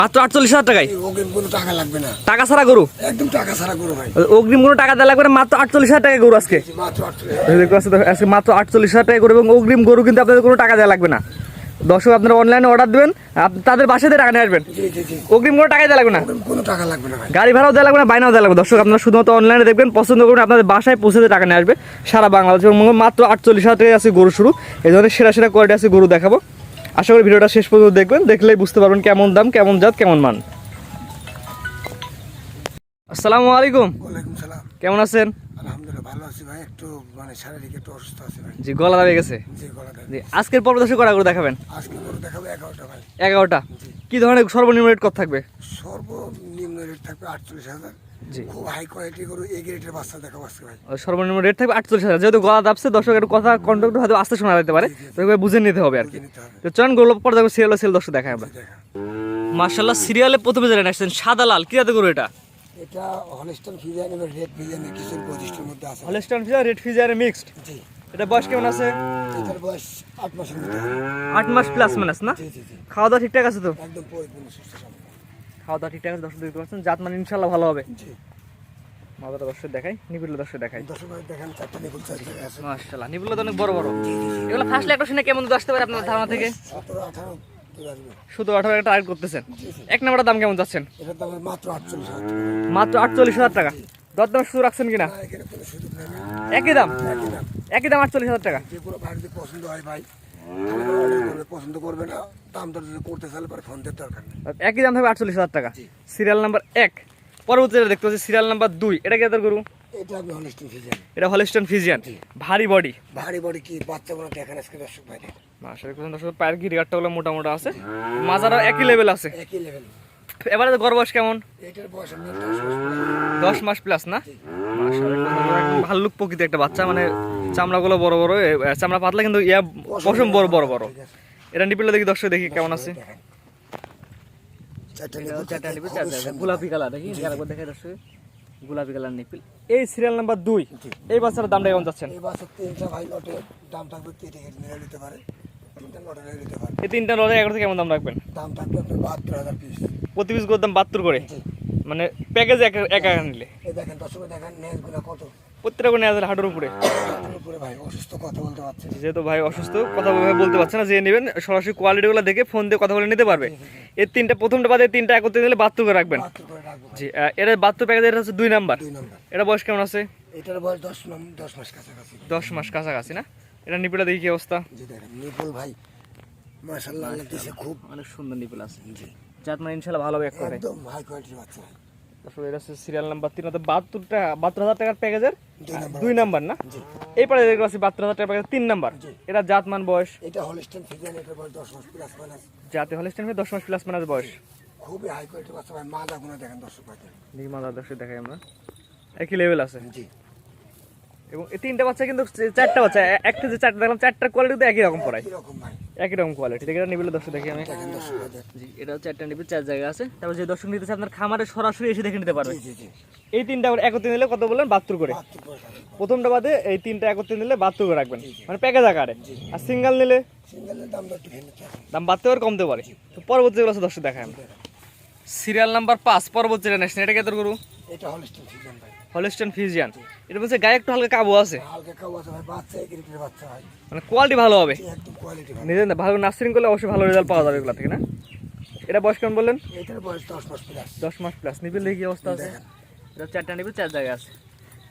মাত্র 48,000 টাকায় অগ্রিম কোনো টাকা লাগবে না, টাকা ছাড়া গরু, একদম টাকা ছাড়া গরু ভাই। অগ্রিম কোনো টাকা দেওয়া লাগবে না, মাত্র 48,000 টাকায় গরু আজকে। মাত্র 48। আজকে মাত্র 48,000 টাকায় গরু এবং অগ্রিম গরু, কিন্তু আপনাদের কোনো টাকা দেওয়া লাগবে না। দর্শক আপনারা অনলাইনে অর্ডার দেবেন, তাদের বাসাতে টাকা নিয়ে আসবেন, জি জি জি, অগ্রিম কোনো টাকাই দেওয়া লাগবে না, অগ্রিম কোনো টাকা লাগবে না ভাই। গাড়ি ভাড়াও দেওয়া লাগবে না, বাইনাও দেওয়া লাগবে। দর্শক আপনারা শুধুমাত্র অনলাইনে দেখবেন, পছন্দ করবেন, আপনাদের বাসায় পৌঁছে টাকা নিয়ে আসবে সারা বাংলাদেশ। এবং মাত্র 48,000 টাকায় আছে গরু শুরু। এই ধরনের সেরা সেরা কোয়ালিটি আছে গরু দেখাবো। আশা করি ভিডিওটা শেষ পর্যন্ত দেখবেন, দেখলেই বুঝতে পারবেন কেমন দাম, কেমন জাত, কেমন মান। আসসালামু আলাইকুম। ওয়ালাইকুম সালাম। কেমন আছেন? আলহামদুলিল্লাহ ভালো আছি ভাই, একটু মানে শারীরিক একটু অসুস্থ আছি ভাই। জি, গলা দাবি গেছে। জি গলা দেয়। জি, আজকের পর্ব দর্শক কটা গরু দেখাবেন? আজকে গরু দেখাবো 11টা ভাই। 11টা। কি ধরনের সর্বনিম্ন রেট কত থাকবে? সর্বনিম্ন রেট থাকবে 48,000। জি, খুব হাই কোয়ালিটি গরু, এ গ্রেডের বাচ্চা দেখাবো আজকে ভাই। সর্বনিম্ন রেট থাকবে 48,000। যেহেতু গলা দাবছে, দর্শক একটু কথা কন্ট্যাক্ট হয়তো আস্তে শোনা যেতে পারে, তো এগুলো বুঝে নিতে হবে আর কি। বুঝে নিতে হবে। তো চলুন গরু পর্দা সিরিয়াল সেল দর্শক দেখাই আমরা। দেখা মাশাআল্লাহ, সিরিয়ালে প্রথমে যেটা আসছেন সাদা লাল, কি জাতের গরু এটা? এটা হলস্টাইন ফ্রিজিয়ান এবং রেড ফ্রিজিয়ানের কিছু বৈশিষ্ট্যের মধ্যে আছে। Holstein Friesian, red Friesian mixed. জি, এটা বয়স কেমন আছে? এটার বয়স 8 মাসের মধ্যে। 8 মাস প্লাস মাইনাস না? জি জি জি, খাওয়া দাওয়া ঠিকঠাক আছে তো? একদম পরিপূর্ণ সুস্থ সবল। খাওয়া দাওয়া ঠিকঠাক আছে, দর্শক দেখতে পাচ্ছেন, জাত মানে ইনশাআল্লাহ ভালো হবে। জি, মাদাটা দর্শক দেখাই, নিবিড় দর্শক দেখাই। দর্শক ভাই দেখেন চারটা নিপুল চার জায়গায় আছে। মাশাআল্লাহ, নিবিড় তো অনেক বড় বড়। এগুলো ফার্স্টলি একটা শুনে কেমন দুধ আসতে পারে আপনার ধারণা থেকে? 17-18 দুধ আসবে। শুধু 18 একটা টার্গেট করতেছেন। এক নম্বরের দাম কেমন যাচ্ছেন? এটার দাম মাত্র 48,000 টাকা। মাত্র 48,000 টাকা। দরদাম শুরু রাখছেন কিনা? না, এখানে কোনো সুযোগ নেই। একই দাম, একই দাম। একই দাম 48,000 টাকা। যে কোনো ভাই যদি পছন্দ হয় ভাই, তাহলে অর্ডার করবে, পছন্দ করবে না দাম দর যদি করতে চাইলে পরে ফোন দেওয়ার দরকার নেই। একই দাম থাকবে 48,000 টাকা। Serial number 1। পরবর্তী যেটা দেখতে পাচ্ছি সিরিয়াল নাম্বার 2। এটা কি জাতের গরু? এটা আপনি হলস্টাইন ফ্রিজিয়ান। এটা হলস্টাইন ফ্রিজিয়ান, ভারী বডি। ভারী বডি কি বাচ্চাগুলো দেখেন আজকে দর্শক ভাই, মাশাআল্লাহ, দর্শক পায়ের গিরিগাটটা গুলো মোটা মোটা আছে, মাজারও একই লেভেল আছে। একই লেভেল। এবারে গড় বয়স কেমন? এটার বয়স আপনি 10 মাস প্লাস। 10 মাস প্লাস না? মাশাআল্লাহ, একদম ভাল্লুক প্রকৃতির একটা বাচ্চা, মানে চামড়াগুলো বড় বড়, চামড়া পাতলা কিন্তু ইয়া পশম বড় বড় বড়। এটা নিপিলে দেখি দর্শক, দেখি কেমন আছে। চারটা চারটা নিপুল নিপিল, চারটা গোলাপি কালার, দেখি একবার দেখে দর্শক, গোলাপি কালার নিপিল। এই সিরিয়াল নাম্বার 2। এই বাচ্চাটার দামটা কেমন যাচ্ছেন? এই বাচ্চা তিনটা ভাই লটে দাম থাকবে কেটে কেটে নিয়ে নিতে পারে, তিনটা লটে নিয়ে নিতে পারে। এই তিনটা লড়াই 11 থেকে কেমন দাম রাখবেন? দাম থাকবে আপনার 72,000 পিস। প্রতি পিস গরুর দাম 72 করে, জি। মানে প্যাকেজ এক এক নিলে এই দেখেন দর্শক দেখেন নেজগুলো কত প্রত্যেকটা করে নেওয়া যায় হাটের উপরে। তার উপরে ভাই অসুস্থ কথা বলতে পারছে না। যেহেতু ভাই অসুস্থ, কথা বলতে পারছে না, যে নেবেন সরাসরি কোয়ালিটিগুলো দেখে ফোন দিয়ে কথা বলে নিতে পারবে। এর তিনটা প্রথমটা বাদে তিনটা একত্রে নিলে 72 করে রাখবেন। 72 করে রাখবো ভাই। জি, এটা 72 প্যাকেজ, এটা হচ্ছে 2 নাম্বার। 2 নাম্বার। এটা বয়স কেমন আছে? এটার বয়স 10 মাস কাছাকাছি। 10 মাস কাছাকাছি না? এটা নিপিটা দেখি কি অবস্থা। জি দেখেন নিপুল ভাই মাশাআল্লাহ আল্লাহ দিছে খুব। অনেক সুন্দর নিপিল আছে, জি, জাত মানে ইনশাআল্লাহ ভালো হবে এক কথায়। একদম হাই কোয়ালিটির বাচ্চা ভাই। তারপরে এটা হচ্ছে সিরিয়াল নাম্বার 3, অর্থাৎ 72,000 টাকার প্যাকেজের 2 2 নাম্বার না? জি, এই পারে দেখতে পাচ্ছি 72,000 টাকার প্যাকেজ 3 নাম্বার। জি। এটা জাত মান বয়স এটা হলস্টাইন ফ্রিজিয়ান, এটার বয়স 10 মাস প্লাস মাইনাস। জাতে হলস্টাইন 10 মাস প্লাস মাইনাস বয়স। খুবই হাই কোয়ালিটির বাচ্চা ভাই, মাদা গুলো দেখেন দর্শক ভাই। দেখি মাদার দর্শক দেখাই আমরা, একই লেভেল আছে। জি, এবং এই তিনটা বাচ্চা কিন্তু চারটা বাচ্চা, একটা যে চারটা দেখলাম, চারটার কোয়ালিটি তো একই রকম পড়ায়, কি রকম ভাই একই রকম কোয়ালিটি। দেখে নিবিলে দর্শক দেখি আমি। দেখেন দর্শক ভাই দেখেন। জি, এটা হচ্ছে একটা নিবিল, 4 জায়গা আছে। তারপর যে দর্শক নিতে চায় আপনার খামারে সরাসরি এসে দেখে নিতে পারবে। জি জি জি, এই তিনটা একত্রে নিলে কত বললেন? 72 করে। 72 করে রাখবো। প্রথমটা বাদে এই তিনটা একত্রে নিলে 72 করে রাখবেন, মানে প্যাকেজ আকারে। আর সিঙ্গেল নিলে সিঙ্গেলের দাম একটু ভিন্ন থাকে। দাম বাড়তে পারে, কমতে পারে। তো পরবর্তী যেগুলো আছে দর্শক দেখায় আমরা। সিরিয়াল নাম্বার 5, পরবর্তী জেনারেশন। এটা কেতর গরু? এটা হলস্টাইন ফ্রিজিয়ান ভাই। Holstein Friesian. এটা বলছে গায়ে একটু হালকা কাবু আছে, হালকা কাউ আছে ভাই, বাচ্চা এই গ্রেডের বাচ্চা ভাই, মানে কোয়ালিটি ভালো হবে। একদম কোয়ালিটি ভাই। নিজে ভালো নার্সিং করলে অবশ্যই ভালো রেজাল্ট পাওয়া যাবে এগুলো থেকে না? এটা বয়স কেমন বললেন? এটার বয়স 10 মাস প্লাস। 10 মাস প্লাস। নিবিল দেখি কি অবস্থা আছে। দেখেন। এটা 4টা নিবিল, 4 জায়গায় আছে।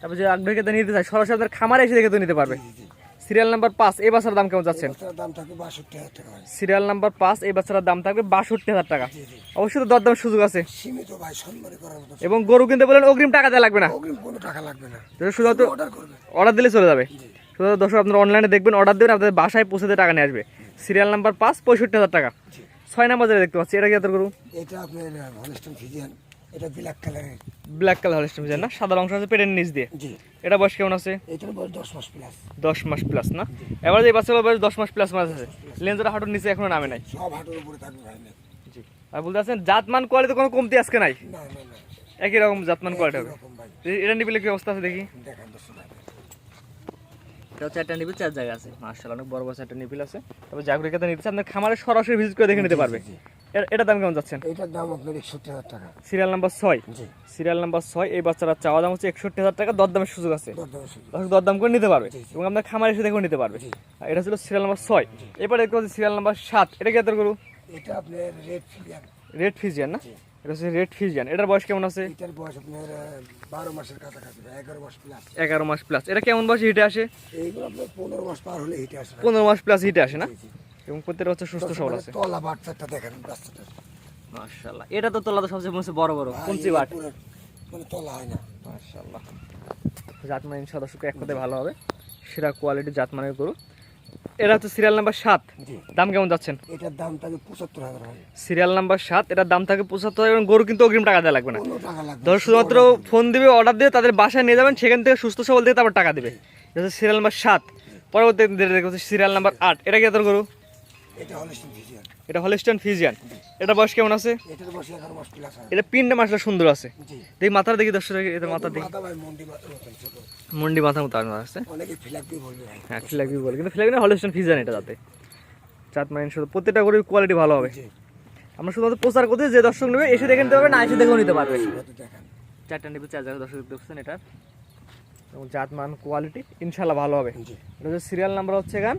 তারপর যে আগ্রহী খেতে নিতে চায় সরাসরি আপনার খামারে এসে দেখে তো নিতে পারবে। জি জি, সিরিয়াল নাম্বার 5, এই বাচ্চার দাম কেমন যাচ্ছেন? বাচ্চার দাম থাকবে 62,000 টাকা ভাই। সিরিয়াল নাম্বার 5, এই বাচ্চার দাম থাকবে 62,000 টাকা। জি জি, অবশ্যই তো দরদামের সুযোগ আছে। সীমিত ভাই, সম্মানী করার মতো। এবং গরু কিনতে বলেন অগ্রিম টাকা দেওয়া লাগবে না, অগ্রিম কোনো টাকা লাগবে না, শুধুমাত্র অর্ডার করবে। অর্ডার দিলে চলে যাবে। জি, শুধু দর্শক আপনারা অনলাইনে দেখবেন, অর্ডার দেবেন, আপনাদের বাসায় পৌঁছে দিয়ে টাকা নিয়ে আসবে। সিরিয়াল নাম্বার 5, 65,000 টাকা। জি। 6 নাম্বার যেটা দেখতে পাচ্ছি, এটা কি এত গরু? এটা আপনার হলস্টাইন ফ্রিজিয়ান, এটা ব্ল্যাক কালারের। ব্ল্যাক কালার হলস্টাইন ফ্রিজিয়ান না? সাদা অংশ আছে পেটের নিচ দিয়ে। জি, এটা বয়স কেমন আছে? এটার বয়স 10 মাস প্লাস। 10 মাস প্লাস না? এবার যে বাচ্চাগুলো বয়স 10 মাস প্লাস মাস আছে, লেন্সের হাঁটুর নিচে এখনো নামে নাই। সব হাঁটুর উপরে থাকবে ভাই। না জি, আর বলতে আছেন জাতমান কোয়ালিটি কোনো কমতি আজকে নাই, না না না, একই রকম জাতমান কোয়ালিটি হবে। এরকম ভাই। এটা নিবিলে কি অবস্থা আছে দেখি। দেখেন দর্শক ভাই, এটা 4টা নিবিল, 4 জায়গা আছে। মাশাআল্লাহ, অনেক বড় বড় 4টা নিবিল আছে। তবে জাগরিকাতে নিতে আপনার খামারে সরাসরি ভিজিট করে দেখে নিতে পারবে। এটার দাম কেমন যাচ্ছেন? এটার দাম আপনার 61,000 টাকা। Serial number 6। জি, সিরিয়াল নাম্বার 6 এই বাচ্চাটার চাওয়া দাম হচ্ছে 61,000 টাকা, দরদামের সুযোগ আছে। দরদাম শুধু। দর্শক দরদাম করে নিতে পারবে জি, জি। এবং আপনার খামার এসে দেখেও নিতে পারবে। জি। আর এটা ছিল সিরিয়াল নাম্বার 6। এরপরে দেখতে পাচ্ছি সিরিয়াল নাম্বার 7। এটা কি এত গরু? এটা আপনার রেড ফিলিয়ান। রেড ফিজিয়ান না? জি। এটা হচ্ছে রেড ফিজিয়ান। এটার বয়স কেমন আছে? এটার বয়স আপনার 12 মাসের কাছাকাছি, 11 মাস প্লাস। 11 মাস প্লাস। এটা কেমন বয়সে হিটে আসে? এইগুলো আপনার 15 মাস পার হলে হিটে আসে। 15 মাস প্লাস হিটে আসে না? জি, জি। এবং প্রত্যেকটা হচ্ছে সুস্থ সবল আছে। তলা বাচ্চাটা দেখেন বাচ্চাটা। মাশাআল্লাহ। এটা তো তোলা তো সবচেয়ে মনে হচ্ছে বড় বড় ভাই, কুঞ্চি এটা বাট। পুরো মানে তলা হয় না। মাশাআল্লাহ। জাতমান ইনশাআল্লাহ দর্শক এক কথায় ভালো হবে। সেরা কোয়ালিটির জাতমানের গরু। এটা হচ্ছে সিরিয়াল নাম্বার 7। জি। দাম কেমন যাচ্ছেন? এটার দাম থাকে 75,000 হয়। সিরিয়াল নাম্বার 7, এটার দাম থাকে 75,000 এবং গরু কিন্তু অগ্রিম টাকা দেওয়া লাগবে না। কোনো টাকা লাগবে না। ধর শুধুমাত্র ফোন দিবে, অর্ডার দিয়ে তাদের বাসায় নিয়ে যাবেন, সেখান থেকে সুস্থ সবল দিয়ে তারপর টাকা দিবে। এটা হচ্ছে সিরিয়াল নাম্বার 7। পরবর্তী হচ্ছে সিরিয়াল নাম্বার 8। এটা কি এত গরু? এটা হলিস্টিন ফিজিয়ান। এটা হলিস্টাইন ফিজিয়ান। এটা বয়স কেমন আছে? এটার বয়স 11 মাস প্লাস হয়। এটা পিন্ডে মাছটা সুন্দর আছে। জি। দেখি মাথার দেখি দর্শক, এটা মাথার দেখি মাথা ভাই মন্ডি মাথার মতন ছোট। মুন্ডি মাথার মতো আছে। অনেকে ফিলাক দিয়ে বলবে ভাই। হ্যাঁ ফিলাগি বলে, কিন্তু ফিলাগি না, হলিস্টাইন ফিজিয়ান এটা যাতে জাত মানে শুধু প্রত্যেকটা গরুর কোয়ালিটি ভালো হবে। জি। আমরা শুধুমাত্র প্রচার করতে, যে দর্শক নেবে এসে দেখে নিতে পারবে, না এসে দেখেও নিতে পারবে। হয়তো দেখেন। 4টা নিবে 4 জায়গায় দর্শক দেখতে পাচ্ছেন এটার, এবং জাতমান কোয়ালিটি ইনশাল্লাহ ভালো হবে। জি। এটা হচ্ছে সিরিয়াল নাম্বার হচ্ছে গান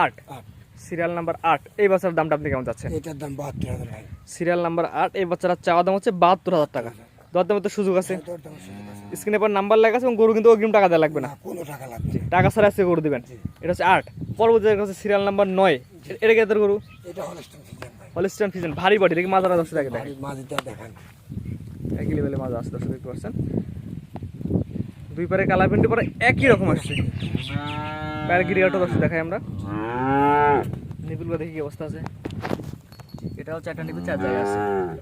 8। আট। সিরিয়াল নাম্বার 8 এই বাচ্চার দামটা আপনি কেমন চাচ্ছেন? এটার দাম 72,000 ভাই। সিরিয়াল নাম্বার 8 এই বাচ্চাটার চাওয়া দাম হচ্ছে 72,000 টাকা। দরদামের তো সুযোগ আছে। দরদাম সুযোগ আছে। স্ক্রিনে পর নাম্বার লেখা আছে এবং গরু কিন্তু অগ্রিম টাকা দেওয়া লাগবে না, না, কোনো টাকা লাগবে না। টাকা ছাড়া আজকে গরু দিবেন। এটা হচ্ছে 8। পরবর্তী হচ্ছে সিরিয়াল নাম্বার 9। এটা কি এদের গরু? এটা হলিস্টিন ফিজিয়ান ভাই। হলিস্টাইন ফিজিয়ান, ভারী বডি, দেখি মাজারা দর্শক দেখে দেখেন, ভারী মাঝিটা দেখেন। একই লেভেলে মাজা আছে দর্শক দেখতে পাচ্ছেন। দুই পারে কালার প্রিন্ট পরে একই রকম আসছে। পায়ের গিরিয়াটা দর্শক দেখাই আমরা, নিপুলগুলো দেখি কি অবস্থা আছে। এটাও 4টা নিপুল 4 জায়গায় আছে।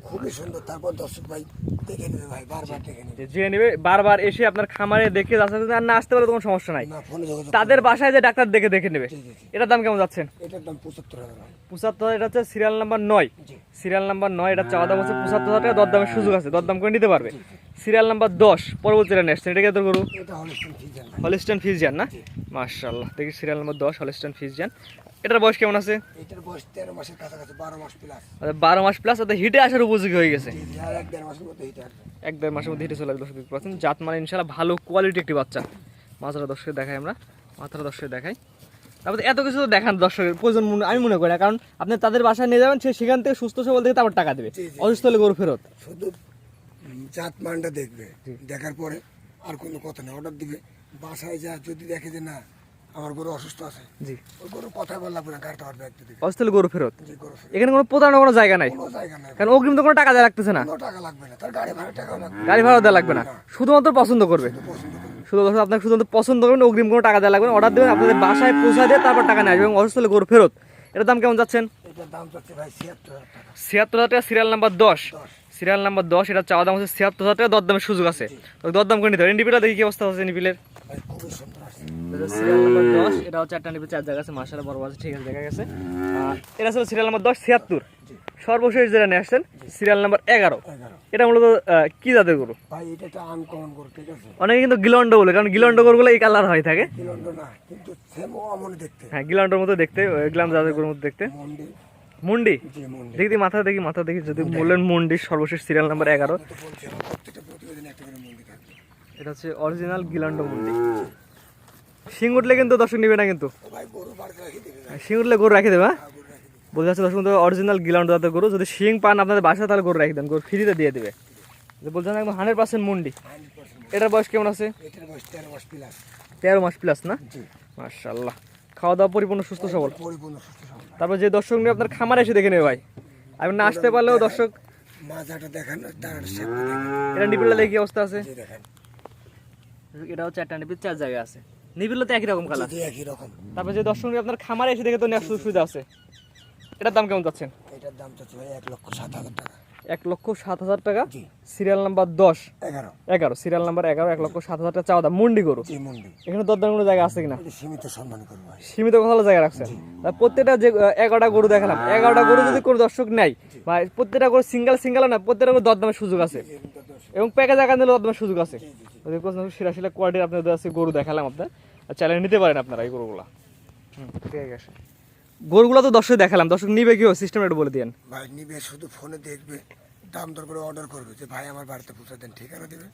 খুবই সুন্দর। তারপর দর্শক ভাই দেখে নেবে ভাই, বারবার দেখে নেবে। যে নেবে বারবার এসে আপনার খামারে দেখে যাচ্ছে, আর না আসতে পারলে কোনো সমস্যা নাই, না, ফোনে যোগাযোগ তাদের বাসায় যে ডাক্তার দেখে নেবে। জি, জি, জি। এটার দাম কেমন যাচ্ছেন? এটার দাম 75,000 ভাই। 75। এটা হচ্ছে সিরিয়াল নাম্বার 9। জি। সিরিয়াল নাম্বার 9 এটা চাওয়া দাম হচ্ছে 75,000 টাকা, দরদামের সুযোগ আছে, দরদাম করে নিতে পারবে। সিরিয়াল নাম্বার 10 পরবর্তীটা নেক্সট, এটা কি তোর গরু? এটা হলিস্টিন ফিজিয়ান ভাই। হলিস্টাইন ফিজিয়ান না? জি। মাশাআল্লাহ। দেখি সিরিয়াল নাম্বার 10 হলিস্টাইন ফিজিয়ান। এটার বয়স কেমন আছে? এটার বয়স 13 মাসের কাছাকাছি, 12 মাস প্লাস। 12 মাস প্লাস, অর্থাৎ হিটে আসার উপযোগী হয়ে গেছে। জি, জি, আর 1-1.5 মাসের মধ্যে হিটে আসবে। 1-1.5 মাসের মধ্যে হিটে চলে আসবে দর্শক দেখতে পাচ্ছেন। জাত মানে ইনশাআল্লাহ ভালো কোয়ালিটি একটি বাচ্চা। মাথাটা দর্শকে দেখাই আমরা, মাথাটা দর্শকে দেখাই। তারপরে এত কিছু দেখান দর্শকের প্রয়োজন আমি মনে করি না, কারণ আপনি তাদের বাসায় নিয়ে যাবেন, সে সেখান থেকে সুস্থ সবল থেকে তারপর টাকা দেবে। জি, জি। অসুস্থ হলে গরু ফেরত। শুধু জাত মানটা দেখবে, দেখার পরে আর কোনো কথা নেই, অর্ডার দিবে। বাসায় যা যদি দেখে যে না আমার গরু অসুস্থ আছে, জি, ওই গরু কথা বলা লাগবে না, গাড়িটা আর ব্যাগ দিবে। অসুস্থ হলে গরু ফেরত। যে গরু ফেরত। এখানে কোনো প্রতারণার কোনো জায়গা নাই, কোনো জায়গা নেই, কারণ অগ্রিম তো কোনো টাকা দেওয়া লাগতেছে না, কোনো টাকা লাগবে না, তার গাড়ি ভাড়া টাকাও লাগবে না। গাড়ি ভাড়া দেওয়া লাগবে না, শুধুমাত্র পছন্দ করবে। পছন্দ করবে। শুধু দর্শক আপনাকে শুধুমাত্র পছন্দ করবেন, অগ্রিম কোনো টাকা দেওয়া লাগবে না, অর্ডার দেবেন, আপনাদের বাসায় পৌঁছা দিয়ে তারপর টাকা নেয় এবং অসুস্থ হলে গরু ফেরত। এটার দাম কেমন যাচ্ছেন? এটার দাম চাচ্ছে ভাই 76,000 টাকা। 76,000 টাকা। Serial number 10। 10। সিরিয়াল নাম্বার 10 এটা চাওয়া দাম হচ্ছে 76,000 টাকা, দরদামের সুযোগ আছে, তো দরদাম করে নিতে হবে। নিপিলটা দেখি কি অবস্থা আছে নিপিলের। ভাই খুবই সুন্দর আছে। সিরিয়াল নাম্বার 10 এটাও 4টা নিপে 4 জায়গা আছে, মাশাআল্লাহ বড় আছে, ঠিক আছে দেখা গেছে। এটা ছিল সিরিয়াল নাম্বার 10 76। সর্বশেষ যেটা নিয়ে আসছেন সিরিয়াল নাম্বার 11। 11। এটা মূলত কি জাতের গরু? ভাই এটা একটা আনকমন গরু, ঠিক আছে? অনেকে কিন্তু গিলন্ড বলে, কারণ গিলন্ড গরুগুলো এই কালার হয় থাকে। কিলন্ড না, কিন্তু সেম ও আমনে দেখতে। হ্যাঁ গিলন্ডের মতো দেখতে, গিলাম জাতের গরুর মতো দেখতে। মন্ডি। মুন্ডি জি, মন্ডি। দেখি মাথা দেখি যদি বললেন মুন্ডি। সর্বশেষ সিরিয়াল নাম্বার 11। আমি তো বলছি আমার প্রত্যেকটা প্রতিবেদনে একটা করে মন্ডি থাকবে। এটা হচ্ছে অরিজিনাল গিলান্ড মুন্ডি। শিং উঠলে কিন্তু দর্শক নিবে না, কিন্তু ও ভাই গরু বাড়িতে রেখে দেবে ভাই। শিং উঠলে গরু রাখি দেবে। গরু রেখে দেবে। বোঝা যাচ্ছে দর্শক অরিজিনাল গিলান্ড জাতের গরু। যদি শিং পান আপনাদের বাসায় তাহলে গরু রাখি দেন, গরু ফ্রিতে দিয়ে দেবে। বলছেন একদম 100% মুন্ডি। 100% এটার বয়স কেমন আছে? এটার বয়স 13 মাস প্লাস। 13 মাস প্লাস না? জি। মাশাআল্লাহ। খাওয়া দাওয়া পরিপূর্ণ সুস্থ সবল। পরিপূর্ণ সুস্থ সবল। তারপর যে দর্শক নিয়ে আপনার খামারে এসে দেখে নেবে ভাই, আমি না আসতে পারলেও দর্শক মাজাটা দেখেন, তার সাথে দেখেন। এটা নিপিলটা দেখি কি অবস্থা আছে। জি দেখেন। এটাও 4টা নিপিল 4 জায়গায় আছে, নিপিলও তো একই রকম কালার। জি, একই রকম। তারপর যে দর্শক নিয়ে আপনার খামারে এসে দেখে তো নেওয়ার সুযোগ সুবিধা আছে। এটার দাম কেমন যাচ্ছেন? এটার দাম চাচ্ছে ভাই 1,07,000 টাকা। 1,07,000 টাকা। জি। Serial number 10 11। 11 সিরিয়াল নাম্বার 11 1,07,000 টাকা চাওয়া দাম। মুন্ডি গরু। জি, মন্ডি। এখানে দরদাম কোনো জায়গা আছে কিনা? এটা সীমিত সম্মান করবো ভাই। সীমিত কথা জায়গা রাখছেন। প্রত্যেকটা যে 11টা গরু দেখালাম, 11টা গরু যদি কোনো দর্শক নেয় বা প্রত্যেকটা গরু সিঙ্গেল না, প্রত্যেকটা গরু দরদামের সুযোগ আছে এবং প্যাকেজ আকার নিলে দরদামের সুযোগ আছে। সেরা কোয়ালিটির আপনাদের আছে গরু দেখালাম আপনার, আর চালিয়ে নিতে পারেন আপনারা এই গরুগুলা। ঠিক আছে। গরুগুলো তো দর্শক দেখালাম, দর্শক নিবে কি সিস্টেম একটু বলে দিন। ভাই নিবে শুধু ফোনে দেখবে, দাম দর করে অর্ডার করবে যে ভাই আমার বাড়িতে পৌঁছে দেন, ঠিকানা দেবে,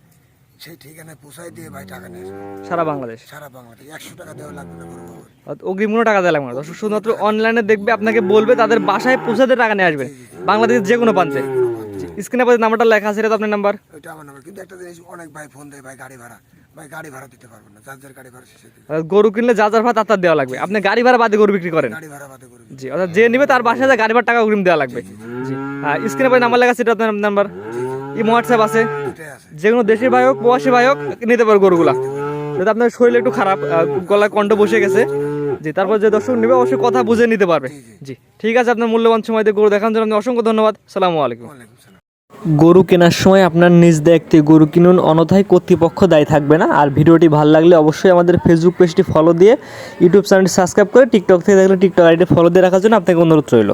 সেই ঠিকানায় পৌঁছাই দিয়ে ভাই টাকা নিয়ে আসবে। সারা বাংলাদেশ? সারা বাংলাদেশ 100 টাকা দেওয়া লাগবে না গরু বাবুর। অগ্রিম কোনো টাকা দেওয়া লাগবে না দর্শক, শুধুমাত্র অনলাইনে দেখবে, আপনাকে বলবে তাদের বাসায় পৌঁছাতে টাকা নিয়ে আসবে, বাংলাদেশের যে কোনো প্রান্তে। স্ক্রিনে পাশে নাম্বারটা লেখা আছে, এটা তো আপনার নাম্বার? ওইটা আমার নাম্বার। কিন্তু একটা জিনিস, অনেক ভাই ফোন দেয় ভাই গাড়ি ভাড়া, ভাই গাড়ি ভাড়া দিতে পারবো না, যার যার গাড়ি ভাড়া শেষে দিবে। গরু কিনলে যা যার ভাড়া তার দেওয়া লাগবে, আপনি গাড়ি ভাড়া বাদে গরু বিক্রি করেন? গাড়ি ভাড়া বাদে করবে। জি, অর্থাৎ যে নিবে তার বাসায় যা গাড়ি ভাড়া টাকা অগ্রিম দেওয়া লাগবে। জি, স্ক্রিনে পাশে নাম্বার লেখা আছে, এটা আপনার নাম্বার? ইমো হোয়াটসঅ্যাপ আছে? এটাই আছে। যে কোনো দেশের ভাই হোক প্রবাসী ভাই হোক নিতে পারে গরুগুলা। যদি আপনার শরীর একটু খারাপ, গলায় কণ্ঠ বসে গেছে, জি, তারপর যে দর্শক নেবে অবশ্যই কথা বুঝে নিতে পারবে। জি, ঠিক আছে, আপনার মূল্যবান সময় দিয়ে গরু দেখানোর জন্য আপনাকে অসংখ্য ধন্যবাদ। সালামু আলাইকুম। ওয়ালাইকুম সালাম। গরু কেনার সময় আপনার নিজ দায়িত্বে গরু কিনুন, অন্যথায় কর্তৃপক্ষ দায়ী থাকবে না। আর ভিডিওটি ভালো লাগলে অবশ্যই আমাদের ফেসবুক পেজটি ফলো দিয়ে, ইউটিউব চ্যানেলটি সাবস্ক্রাইব করে, টিকটক থেকে দেখলে টিকটক আইডি ফলো দিয়ে রাখার জন্য আপনাকে অনুরোধ রইল।